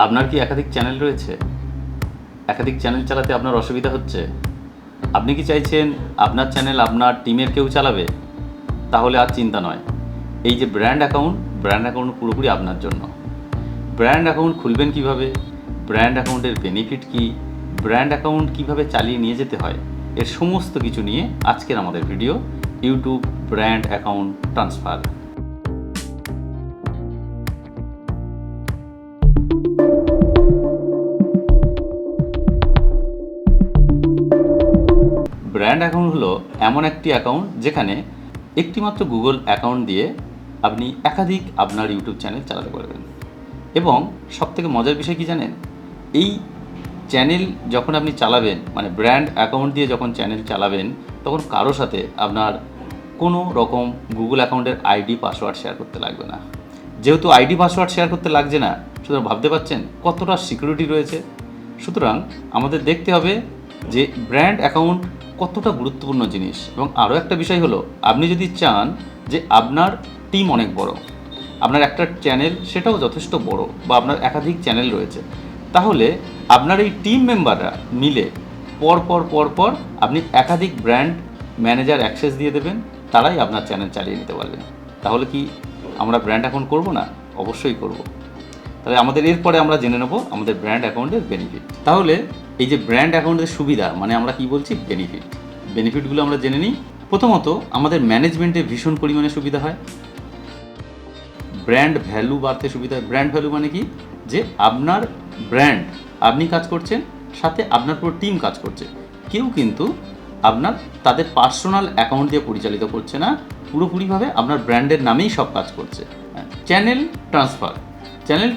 আপনার কি একাধিক চ্যানেল রয়েছে? একাধিক চ্যানেল চালাতে আপনার অসুবিধা হচ্ছে? আপনি কি চাইছেন আপনার চ্যানেল আপনার টিমের কেউ চালাবে? তাহলে আর চিন্তা নয়। এই যে ব্র্যান্ড অ্যাকাউন্ট পুরোপুরি আপনার জন্য। ব্র্যান্ড অ্যাকাউন্ট খুলবেন কিভাবে? ব্র্যান্ড অ্যাকাউন্টের বেনিফিট কী? ব্র্যান্ড অ্যাকাউন্ট কীভাবে চালিয়ে নিয়ে যেতে হয়, এর সমস্ত কিছু নিয়ে আজকের আমাদের video YouTube brand account transfer. Brand account হলো এমন একটি অ্যাকাউন্ট যেখানে একটিমাত্র গুগল অ্যাকাউন্ট দিয়ে আপনি একাধিক আপনার ইউটিউব চ্যানেল চালাতে পারবেন। এবং সবথেকে মজার বিষয় কি জানেন? এই চ্যানেল যখন আপনি চালাবেন, মানে ব্র্যান্ড অ্যাকাউন্ট দিয়ে যখন চ্যানেল চালাবেন, তখন কারো সাথে আপনার কোনো রকম গুগল অ্যাকাউন্টের আইডি পাসওয়ার্ড শেয়ার করতে লাগবে না। যেহেতু আইডি পাসওয়ার্ড শেয়ার করতে লাগছে না, সুতরাং ভাবতে পারছেন কতটা সিকিউরিটি রয়েছে। সুতরাং আমাদের দেখতে হবে যে ব্র্যান্ড অ্যাকাউন্ট কতটা গুরুত্বপূর্ণ জিনিস। এবং আরও একটা বিষয় হলো, আপনি যদি চান যে আপনার টিম অনেক বড়, আপনার একটা চ্যানেল সেটাও যথেষ্ট বড়, বা আপনার একাধিক চ্যানেল রয়েছে, তাহলে আপনার এই টিম মেম্বাররা মিলে পর আপনি একাধিক ব্র্যান্ড ম্যানেজার অ্যাক্সেস দিয়ে দেবেন, তারাই আপনার চ্যানেল চালিয়ে নিতে পারবেন। তাহলে কি আমরা ব্র্যান্ড অ্যাকাউন্ট করব না? অবশ্যই করব। তাহলে আমাদের এরপরে আমরা জেনে নেব আমাদের ব্র্যান্ড অ্যাকাউন্টের বেনিফিট। তাহলে এই যে ব্র্যান্ড অ্যাকাউন্টের সুবিধা, মানে আমরা কি বলছি, বেনিফিটগুলো আমরা জেনে নিই। প্রথমত, আমাদের ম্যানেজমেন্টে ভীষণ পরিমাণে সুবিধা হয়। ব্র্যান্ড ভ্যালু বাড়তে সুবিধা হয়। ব্র্যান্ড ভ্যালু মানে কি, যে আপনার ব্র্যান্ড, আপনি কাজ করছেন, সাথে আপনার পুরো টিম কাজ করছে। কেউ কিন্তু আপনার তাদের পার্সোনাল অ্যাকাউন্ট দিয়ে পরিচালিত করছে না, পুরোপুরিভাবে আপনার ব্র্যান্ডের নামেই সব কাজ করছে। চ্যানেল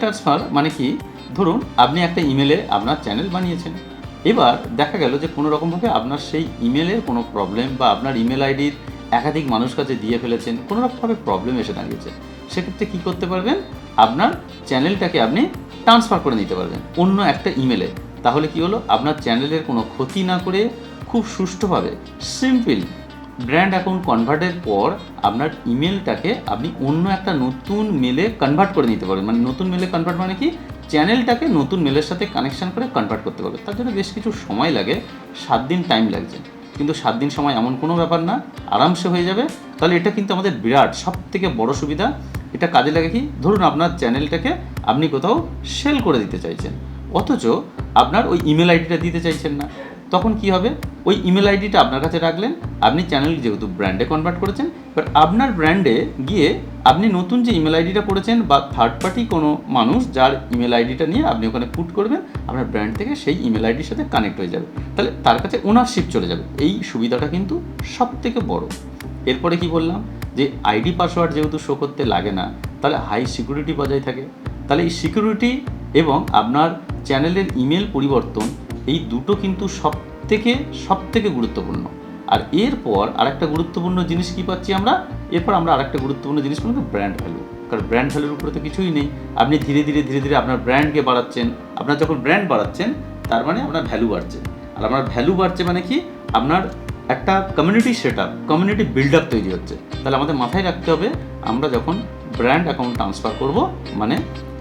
ট্রান্সফার মানে কি, ধরুন আপনি একটা ইমেলে আপনার চ্যানেল বানিয়েছেন, এবার দেখা গেল যে কোনো রকমভাবে আপনার সেই ইমেলের কোনো প্রবলেম, বা আপনার ইমেল আইডির একাধিক মানুষ কাছে দিয়ে ফেলেছেন, কোনো রকমভাবে প্রবলেম এসে দাঁড়িয়েছে। সেক্ষেত্রে কী করতে পারবেন? আপনার চ্যানেলটাকে আপনি ট্রান্সফার করে নিতে পারবেন অন্য একটা ইমেলে। তাহলে কি হলো, আপনার চ্যানেলের কোনো ক্ষতি না করে খুব সুষ্ঠুভাবে সিম্পল ব্র্যান্ড অ্যাকাউন্ট কনভার্টের পর আপনার ইমেলটাকে আপনি অন্য একটা নতুন মেলে কনভার্ট করে নিতে পারবেন। মানে নতুন মেলে কনভার্ট মানে কি, চ্যানেলটাকে নতুন মেলের সাথে কানেকশান করে কনভার্ট করতে পারবে। তার জন্য বেশ কিছু সময় লাগে, 7 দিন টাইম লাগছে, কিন্তু 7 দিন সময় এমন কোনো ব্যাপার না, আরামসে হয়ে যাবে। তাহলে এটা কিন্তু আমাদের বিরাট সবথেকে বড় সুবিধা। এটা কাজে লাগে কি, ধরুন আপনার চ্যানেলটাকে আপনি কোথাও সেল করে দিতে চাইছেন, অথচ আপনার ওই ইমেল আইডিটা দিতে চাইছেন না। তখন কি হবে, ওই ইমেল আইডিটা আপনার কাছে রাখলেন, আপনি চ্যানেল যেহেতু ব্র্যান্ডে কনভার্ট করেছেন, বাট আপনার ব্র্যান্ডে গিয়ে আপনি নতুন যে ইমেল আইডিটা করেছেন, বা থার্ড পার্টি কোনো মানুষ যার ইমেল আইডিটা নিয়ে আপনি ওখানে পুট করবেন, আপনার ব্র্যান্ড থেকে সেই ইমেল আইডির সাথে কানেক্ট হয়ে যাবে। তাহলে তার কাছে ওনারশিপ চলে যাবে। এই সুবিধাটা কিন্তু সবথেকে বড়। এরপরে কি বললাম, যে আইডি পাসওয়ার্ড যেহেতু শো করতে লাগে না, তাহলে হাই সিকিউরিটি বজায় থাকে। তাহলে এই সিকিউরিটি এবং আপনার চ্যানেলের ইমেল পরিবর্তন, এই দুটো কিন্তু সবথেকে গুরুত্বপূর্ণ। আর এরপর আরেকটা গুরুত্বপূর্ণ জিনিস কি পাচ্ছি আমরা? এরপর আমরা আরেকটা গুরুত্বপূর্ণ জিনিস বলবো ব্র্যান্ড ভ্যালু। কারণ ব্র্যান্ড ভ্যালুর উপরে তো কিছুই নেই। আপনি ধীরে ধীরে আপনার ব্র্যান্ডকে বাড়াচ্ছেন। আপনার যখন ব্র্যান্ড বাড়াচ্ছেন, তার মানে আপনার ভ্যালু বাড়ছে। আর আপনার ভ্যালু বাড়ছে মানে কি, আপনার একটা কমিউনিটি কমিউনিটি বিল্ড আপ তৈরি হচ্ছে। তাহলে আমাদের মাথায় রাখতে হবে, আমরা যখন ব্র্যান্ড অ্যাকাউন্ট ট্রান্সফার করব, মানে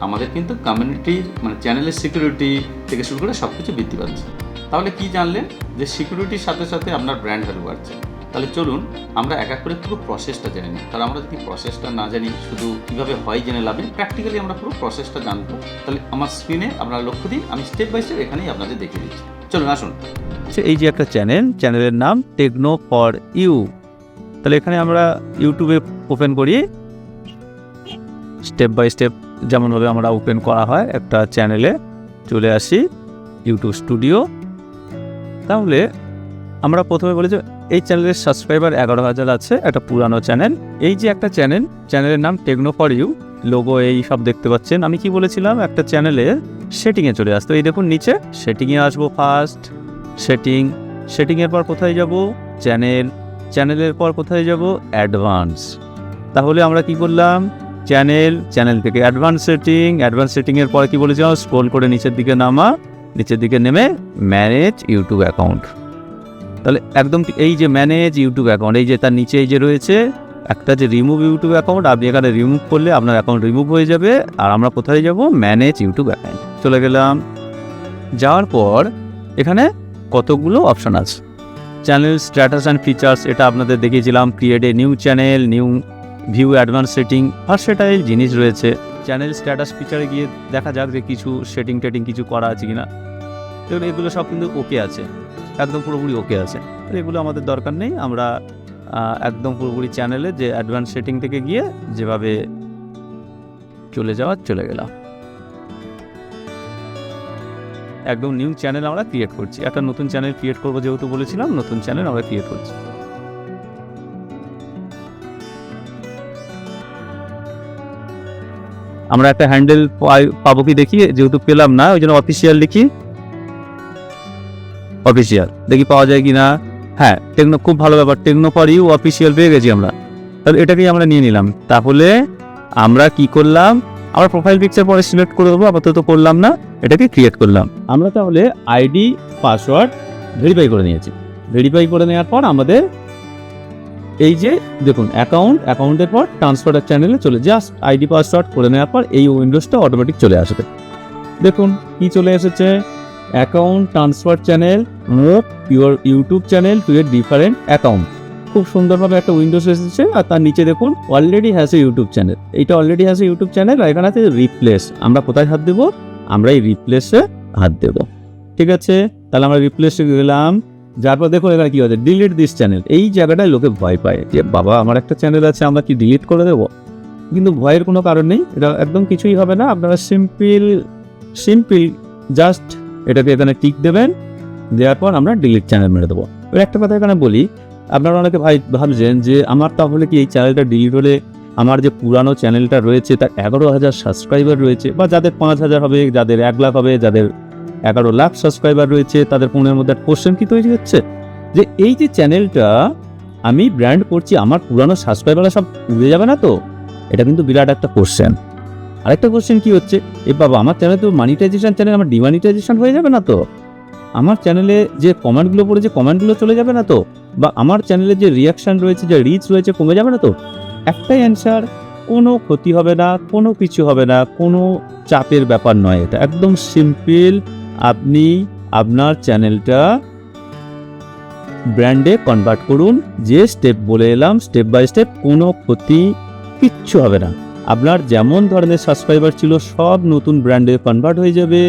আমাদের কিন্তু কমিউনিটির, মানে চ্যানেলের সিকিউরিটি থেকে শুরু করে সব কিছু বৃদ্ধি পাচ্ছে। তাহলে কি জানলেন, যে সিকিউরিটির সাথে সাথে আপনার ব্র্যান্ড ভ্যালু বাড়ছে। তাহলে চলুন আমরা এক এক করে পুরো প্রসেসটা জেনে নিই। কারণ আমরা যদি প্রসেসটা না জানি, শুধু কীভাবে হয় জেনে লাভ নেই, প্র্যাকটিক্যালি আমরা পুরো প্রসেসটা জানবো। তাহলে আমার স্ক্রিনে আপনারা লক্ষ্য দিন, আমি স্টেপ বাই স্টেপ এখানেই আপনাদের দেখিয়ে দিচ্ছি। চলুন আসুন। এই যে একটা চ্যানেলের নাম টেকনো ফর ইউ। তাহলে এখানে আমরা ইউটিউবে ওপেন করি, স্টেপ বাই স্টেপ যেমনভাবে আমরা ওপেন করা হয় একটা চ্যানেলে চলে আসি, ইউটিউব স্টুডিও। তাহলে আমরা প্রথমে বলি যে এই চ্যানেলের সাবস্ক্রাইবার 11,000 আছে, একটা পুরানো চ্যানেল। এই যে একটা চ্যানেলের নাম টেকনো ফর ইউ, লোগো এই সব দেখতে পাচ্ছেন। আমি কি বলেছিলাম, একটা চ্যানেলের সেটিংয়ে চলে আসতো। এই দেখুন নিচে সেটিংয়ে আসবো, ফার্স্ট সেটিংয়ের পর কোথায় যাব, চ্যানেলের পর কোথায় যাব, অ্যাডভান্স। তাহলে আমরা কি করলাম, চ্যানেল থেকে অ্যাডভান্স সেটিংয়ের পরে কি বলেছিলাম, স্ক্রল করে নিচের দিকে নেমে ম্যানেজ ইউটিউব অ্যাকাউন্ট। তাহলে একদম এই যে ম্যানেজ ইউটিউব অ্যাকাউন্ট, এই যে তার নিচে এই যে রয়েছে একটা যে রিমুভ ইউটিউব অ্যাকাউন্ট, আপনি এখানে রিমুভ করলে আপনার অ্যাকাউন্ট রিমুভ হয়ে যাবে। আর আমরা কোথায় যাব, ম্যানেজ ইউটিউব অ্যাকাউন্ট। চলে গেলাম। যাওয়ার পর এখানে কতগুলো অপশান আছে। চ্যানেল স্ট্যাটাস অ্যান্ড ফিচার্স, এটা আপনাদের দেখিয়েছিলাম। Create a new channel, new view advance setting, versatile জিনিস রয়েছে। চ্যানেল স্ট্যাটাস ফিচারে গিয়ে দেখা যাক যে কিছু সেটিং টেটিং কিছু করা আছে কিনা। দেখুন এগুলো সব কিন্তু ওকে আছে, একদম পুরোপুরি ওকে আছে। এগুলো আমাদের দরকার নেই, আমরা একদম পুরোপুরি চ্যানেলে যে অ্যাডভান্স সেটিং থেকে গিয়ে যেভাবে চলে গেলাম। একদম নিউ চ্যানেল আমরা ক্রিয়েট করছি, একটা নতুন চ্যানেল ক্রিয়েট করবো যেহেতু বলেছিলাম, নতুন চ্যানেল আমরা ক্রিয়েট করছি। আমরা একটা হ্যান্ডেল পাবো কি দেখি, যেহেতু পেলাম না ওই জন্য অফিসিয়াল লিখি। অফিসিয়াল দেখি পাওয়া যায় কি না। হ্যাঁ, টেকনো, খুব ভালো ব্যাপার, টেকনো ফর ইউ অফিসিয়াল পেয়ে গেছি আমরা। তাহলে এটাকেই আমরা নিয়ে নিলাম। তাহলে আমরা কি করলাম, আমরা প্রোফাইল পিকচার পরে সিলেক্ট করে দেবো, আপাতত করলাম না, এটাকে ক্রিয়েট করলাম আমরা। তাহলে আইডি পাসওয়ার্ড ভেরিফাই করে নিয়েছি। ভেরিফাই করে নেওয়ার পর আমাদের এই যে দেখুন অ্যাকাউন্টের পর ট্রান্সফার চ্যানেলে চলে, জাস্ট আইডি পাসওয়ার্ড করে নেওয়ার পর এই উইন্ডোজটা অটোমেটিক চলে আসবে। দেখুন কি চলে এসেছে, account transfer channel, your YouTube channel to a different account. খুব সুন্দরভাবে একটা উইন্ডোজ এসেছে। আর তার নিচে দেখুন already has a YouTube channel, এইটা already has a YouTube channel. আর এখানে আছে রিপ্লেস, আমরা কোথায় হাত দেবো, আমরা এই রিপ্লেসে হাত দেবো। ঠিক আছে, তাহলে আমরা রিপ্লেসে গেলাম। যারপর দেখুন এখানে কি হচ্ছে, ডিলিট দিস চ্যানেল। এই জায়গাটায় লোকে ভয় পায় যে বাবা আমার একটা চ্যানেল আছে, আমরা কি ডিলিট করে দেবো। কিন্তু ভয়ের কোনো কারণ নেই, এটা একদম কিছুই হবে না। আপনারা সিম্পল জাস্ট এটাকে এখানে টিক দেবেন, দেওয়ার পর আমরা ডিলিট চ্যানেল মেরে দেবো। এবার একটা কথা এখানে বলি, আপনারা অনেকে ভাবছেন যে আমার তাহলে কি এই চ্যানেলটা ডিলিট হলে আমার যে পুরানো চ্যানেলটা রয়েছে তার 11,000 সাবস্ক্রাইবার রয়েছে, বা যাদের 5,000 হবে, যাদের 1 লাখ হবে, যাদের 11 লাখ সাবস্ক্রাইবার রয়েছে, তাদের মনের মধ্যে একটা কোশ্চেন কি তৈরি হচ্ছে যে এই যে চ্যানেলটা আমি ব্র্যান্ড করছি, আমার পুরানো সাবস্ক্রাইবাররা সব উড়ে যাবে না তো। এটা কিন্তু বিরাট একটা কোশ্চেন। আরেকটা কোশ্চেন কি হচ্ছে, এ বাবা আমার চ্যানেল তো মনিটাইজেশন চ্যানেল, আমার ডিমনিটাইজেশন হয়ে যাবে না তো, আমার চ্যানেলে যে কমেন্টগুলো পড়েছে কমেন্টগুলো চলে যাবে না তো, বা আমার চ্যানেলে যে রিয়াকশান রয়েছে, যে রিচ রয়েছে কমে যাবে না তো। একটাই অ্যান্সার, কোনো ক্ষতি হবে না, কোনো কিছু হবে না, কোনো চাপের ব্যাপার নয়। এটা একদম সিম্পল। আপনি আপনার চ্যানেলটা ব্র্যান্ডে কনভার্ট করুন, যে স্টেপ বলে এলাম স্টেপ বাই স্টেপ, কোনো ক্ষতি কিচ্ছু হবে না। আপনার যেমন ধরনের সাবস্ক্রাইবার ছিল সব নতুন ব্র্যান্ডে কনভার্ট হয়ে যাবে,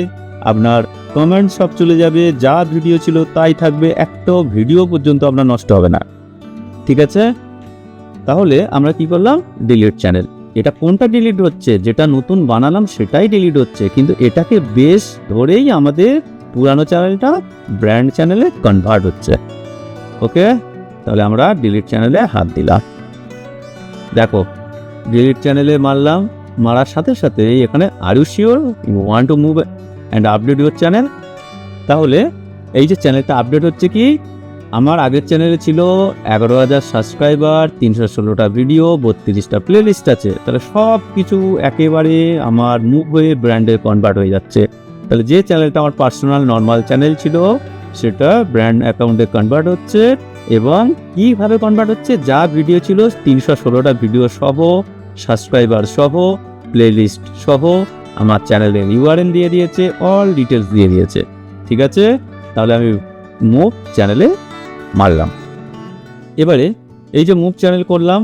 আপনার কমেন্ট সব চলে যাবে, যা ভিডিও ছিল তাই থাকবে, একটা ভিডিও পর্যন্ত আপনার নষ্ট হবে না। ঠিক আছে, তাহলে আমরা কি করলাম, ডিলিট চ্যানেল। এটা কোনটা ডিলিট হচ্ছে, যেটা নতুন বানালাম সেটাই ডিলিট হচ্ছে, কিন্তু এটাকে বেশ ধরেই আমাদের পুরানো চ্যানেলটা ব্র্যান্ড চ্যানেলে কনভার্ট হচ্ছে। ওকে, তাহলে আমরা ডিলিট চ্যানেলে হাত দিলাম। দেখো ডিলিট চ্যানেলে মারলাম, মারার সাথে সাথে এখানে are you sure you want to move and update your channel. তাহলে এই যে চ্যানেলটা আপডেট হচ্ছে কি, আমার আগের চ্যানেলে ছিল 11,000 সাবস্ক্রাইবার, 316টা ভিডিও, 32টা প্লেলিস্ট আছে। তাহলে সব কিছু একেবারে আমার মুভ হয়ে ব্র্যান্ডে কনভার্ট হয়ে যাচ্ছে। তাহলে যে চ্যানেলটা আমার পার্সোনাল নর্মাল চ্যানেল ছিল সেটা ব্র্যান্ড অ্যাকাউন্টে কনভার্ট হচ্ছে। এবং কীভাবে কনভার্ট হচ্ছে, যা ভিডিও ছিল 316টা ভিডিও সহ, সাবস্ক্রাইবার সহ, প্লেলিস্ট সহ আমার চ্যানেলের ইউআরএল দিয়ে দিয়েছে, অল ডিটেলস দিয়ে দিয়েছে। ঠিক আছে, তাহলে আমি মুভ চ্যানেলে মারলাম। এবারে এই যে মুভ চ্যানেল করলাম,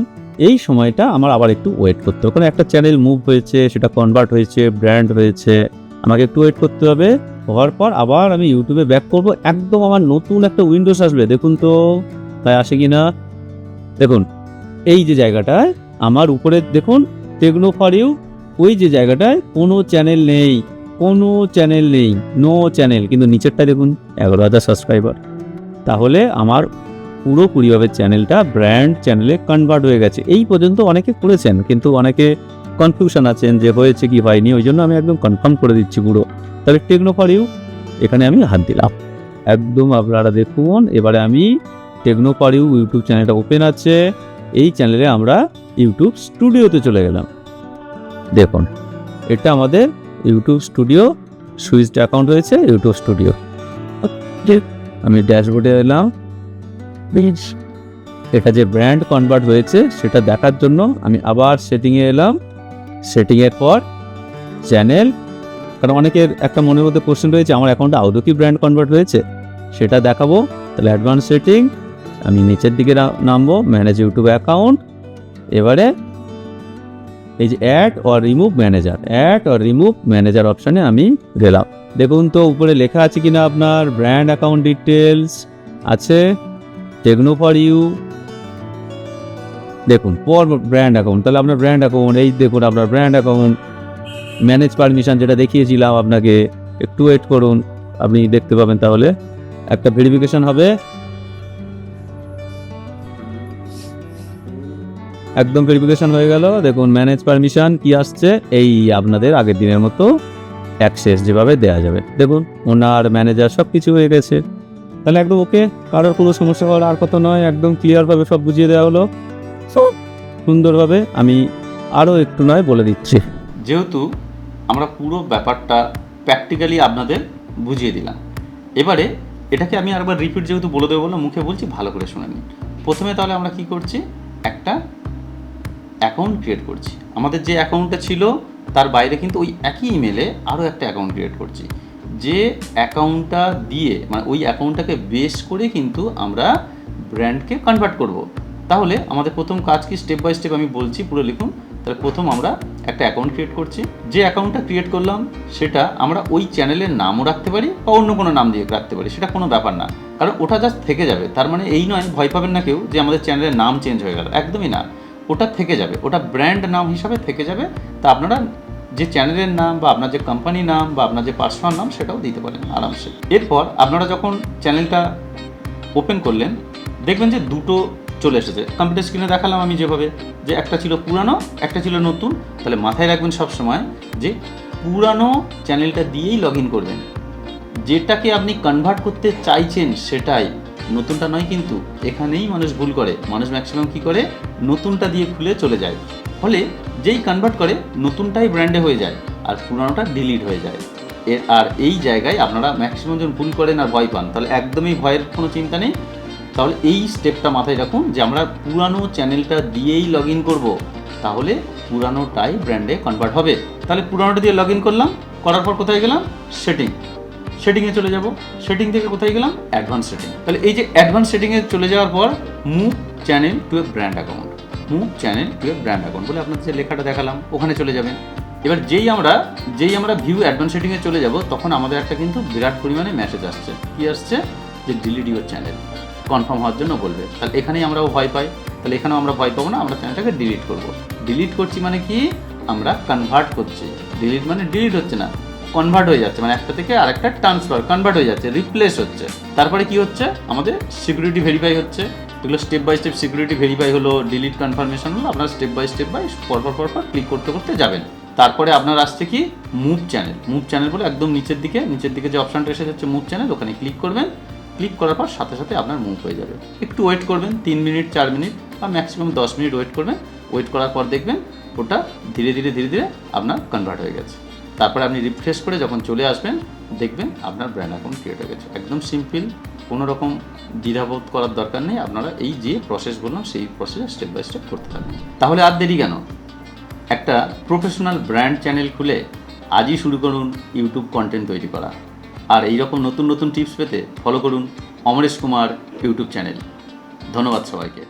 এই সময়টা আমার আবার একটু ওয়েট করতে হবে, কারণ একটা চ্যানেল মুভ হয়েছে, সেটা কনভার্ট হয়েছে, ব্র্যান্ড হয়েছে, আমাকে একটু ওয়েট করতে হবে। হওয়ার পর আবার আমি ইউটিউবে ব্যাক করব, একদম আমার নতুন একটা উইন্ডোজ আসবে। দেখুন তো তাই আসে কি না। দেখুন এই যে জায়গাটায় আমার উপরে দেখুন টেকনো ফর ইউ, ওই যে জায়গাটায় কোনো চ্যানেল নেই, কোনো চ্যানেল নেই, নো চ্যানেল, কিন্তু নিচেরটা দেখুন 11,000 সাবস্ক্রাইবার। তাহলে আমার পুরোপুরিভাবে চ্যানেলটা ব্র্যান্ড চ্যানেলে কনভার্ট হয়ে গেছে। এই পর্যন্ত অনেকে করেছেন, কিন্তু অনেকে কনফিউশন আছেন যে হয়েছে কি হয়নি, ওই জন্য আমি একদম কনফার্ম করে দিচ্ছি পুরো। তাহলে টেকনো ফর ইউ এখানে আমি হাত দিলাম, একদম আপনারা দেখুন। এবারে আমি টেকনো ফর ইউ ইউটিউব চ্যানেলটা ওপেন আছে, এই চ্যানেলে আমরা ইউটিউব স্টুডিওতে চলে গেলাম। দেখুন এটা আমাদের ইউটিউব স্টুডিও, সুইচড অ্যাকাউন্ট হয়েছে ইউটিউব স্টুডিও। আমি ড্যাশবোর্ডে এলাম, এটা যে ব্র্যান্ড কনভার্ট হয়েছে সেটা দেখার জন্য আমি আবার সেটিংয়ে এলাম। সেটিংয়ের পর চ্যানেল, কারণ অনেকের একটা মনের মধ্যে কোশ্চেন রয়েছে, আমার অ্যাকাউন্টে আদৌ কি ব্র্যান্ড কনভার্ট হয়েছে, সেটা দেখাবো। তাহলে অ্যাডভান্স সেটিং, আমি নিচের দিকে নামবো, ম্যানেজ ইউটিউব অ্যাকাউন্ট। এবারে এই যে অ্যাড অর রিমুভ ম্যানেজার অপশানে আমি গেলাম। দেখুন তো উপরে লেখা আছে কিনা আপনার ব্র্যান্ড অ্যাকাউন্ট ডিটেলস আছে, টেকনো ফর ইউ। দেখুন ফর ব্র্যান্ড অ্যাকাউন্ট, তাহলে আপনার ব্র্যান্ড অ্যাকাউন্ট, এই দেখুন আপনার ব্র্যান্ড অ্যাকাউন্ট ম্যানেজ পারমিশন যেটা দেখিয়েছিলাম আপনাকে, একটু ওয়েট করুন, আপনি দেখতে পাবেন। তাহলে একটা ভেরিফিকেশন হবে, একদম ভেরিফিকেশন হয়ে গেল। দেখুন ম্যানেজ পারমিশন কি আসছে, এই আপনাদের আগের দিনের মতো অ্যাক্সেস যেভাবে দেওয়া যাবে। দেখুন ওনার ম্যানেজার সব কিছু হয়ে গেছে, তাহলে একদম ওকে, কারোর কোনো সমস্যা হওয়ার আর কথা নয়, একদম ক্লিয়ারভাবে সব বুঝিয়ে দেওয়া হলো সুন্দরভাবে। আমি আরও একটু নয় বলে দিচ্ছি। যেহেতু আমরা পুরো ব্যাপারটা প্র্যাকটিক্যালি আপনাদের বুঝিয়ে দিলাম, এবারে এটাকে আমি আরেকবার রিপিট যেহেতু বলে দেবো বললাম, মুখে বলছি, ভালো করে শুনে নিন। প্রথমে তাহলে আমরা কি করছি, একটা অ্যাকাউন্ট ক্রিয়েট করছি। আমাদের যে অ্যাকাউন্টটা ছিল তার বাইরে কিন্তু ওই একই ইমেলে আরও একটা অ্যাকাউন্ট ক্রিয়েট করছি, যে অ্যাকাউন্টটা দিয়ে মানে ওই অ্যাকাউন্টটাকে বেস করে কিন্তু আমরা ব্র্যান্ডকে কনভার্ট করব। তাহলে আমাদের প্রথম কাজ কি, স্টেপ বাই স্টেপ আমি বলছি, পুরো লিখুন। তাহলে প্রথম আমরা একটা অ্যাকাউন্ট ক্রিয়েট করছি, যে অ্যাকাউন্টটা ক্রিয়েট করলাম সেটা আমরা ওই চ্যানেলের নামও রাখতে পারি বা অন্য কোনো নাম দিয়ে রাখতে পারি, সেটা কোনো ব্যাপার না, কারণ ওটা জাস্ট থেকে যাবে। তার মানে এই নয়, ভয় পাবেন না কেউ যে আমাদের চ্যানেলের নাম চেঞ্জ হয়ে গেল, একদমই না, ওটা থেকে যাবে, ওটা ব্র্যান্ড নাম হিসাবে থেকে যাবে। তা আপনারা যে চ্যানেলের নাম বা আপনার যে কোম্পানি নাম বা আপনার যে পার্সোনাল নাম সেটাও দিতে পারেন আরামসে। এরপর আপনারা যখন চ্যানেলটা ওপেন করলেন, দেখবেন যে দুটো চলে এসেছে। কম্পিউটার স্ক্রিনে দেখালাম আমি যেভাবে, যে একটা ছিল পুরানো, একটা ছিল নতুন। তাহলে মাথায় রাখবেন সবসময় যে পুরানো চ্যানেলটা দিয়েই লগ ইন করবেন, যেটাকে আপনি কনভার্ট করতে চাইছেন সেটাই, নতুনটা নয়। কিন্তু এখানেই মানুষ ভুল করে, মানুষ ম্যাক্সিমাম কী করে, নতুনটা দিয়ে খুলে চলে যায়, ফলে যেই কনভার্ট করে নতুনটাই ব্র্যান্ডে হয়ে যায় আর পুরানোটা ডিলিট হয়ে যায়। আর এই জায়গায় আপনারা ম্যাক্সিমাম যখন ভুল করেন আর ভয় পান, তাহলে একদমই ভয়ের কোনো চিন্তা নেই। তাহলে এই স্টেপটা মাথায় রাখুন যে আমরা পুরানো চ্যানেলটা দিয়েই লগ ইন করবো, তাহলে পুরানোটাই ব্র্যান্ডে কনভার্ট হবে। তাহলে পুরানোটা দিয়ে লগ ইন করলাম, করার পর কোথায় গেলাম, সেটিংয়ে চলে যাব। সেটিং থেকে কোথায় গেলাম, অ্যাডভান্স সেটিং। তাহলে এই যে অ্যাডভান্স সেটিংয়ে চলে যাওয়ার পর move channel to A brand account, বলে আপনাদের যে লেখাটা দেখালাম ওখানে চলে যাবেন। এবার যেই আমরা ভিউ অ্যাডভান্স সেটিংয়ে চলে যাব, তখন আমাদের একটা কিন্তু বিরাট পরিমাণে মেসেজ আসছে। কি আসছে, যে ডিলিট ইউর চ্যানেল, কনফার্ম হওয়ার জন্য বলবে। তাহলে এখানেই আমরাও ভয় পাই, তাহলে এখানেও আমরা ভয় পাবো না, আমরা চ্যানেলটাকে ডিলিট করব। ডিলিট করছি মানে কি, আমরা কনভার্ট করছি। ডিলিট মানে ডিলিট হচ্ছে না, কনভার্ট হয়ে যাচ্ছে, মানে একটা থেকে আরেকটা ট্রান্সফার, কনভার্ট হয়ে যাচ্ছে, রিপ্লেস হচ্ছে। তারপরে কি হচ্ছে, আমাদের সিকিউরিটি ভেরিফাই হচ্ছে। এগুলো step by step security verify হলো, ডিলিট কনফার্মেশন হলো, আপনারা স্টেপ বাই পরপর ক্লিক করতে যাবেন। তারপরে আপনার আসছে কি, মুভ চ্যানেল বলে একদম নিচের দিকে যে অপশানটা এসে যাচ্ছে মুভ চ্যানেল, ওখানে ক্লিক করবেন। ক্লিক করার পর সাথে সাথে আপনার মুভ হয়ে যাবে। একটু ওয়েট করবেন, 3 মিনিট 4 মিনিট বা ম্যাক্সিমাম 10 মিনিট ওয়েট করবেন। ওয়েট করার পর দেখবেন ওটা ধীরে ধীরে আপনার কনভার্ট হয়ে গেছে। তারপরে আপনি রিফ্রেশ করে যখন চলে আসবেন, দেখবেন আপনার ব্র্যান্ড অ্যাকাউন্ট ক্রিয়েট হয়ে গেছে। একদম সিম্পল, কোনো রকম দ্বিধাবোধ করার দরকার নেই। আপনারা এই যে প্রসেস বললাম সেই প্রসেসে স্টেপ বাই স্টেপ করতে থাকবেন। তাহলে আর দেরি কেন, একটা প্রফেশনাল ব্র্যান্ড চ্যানেল খুলে আজই শুরু করুন ইউটিউব কন্টেন্ট তৈরি করা। আর এইরকম নতুন টিপস পেতে ফলো করুন অমরেশ কুমার ইউটিউব চ্যানেল। ধন্যবাদ সবাইকে।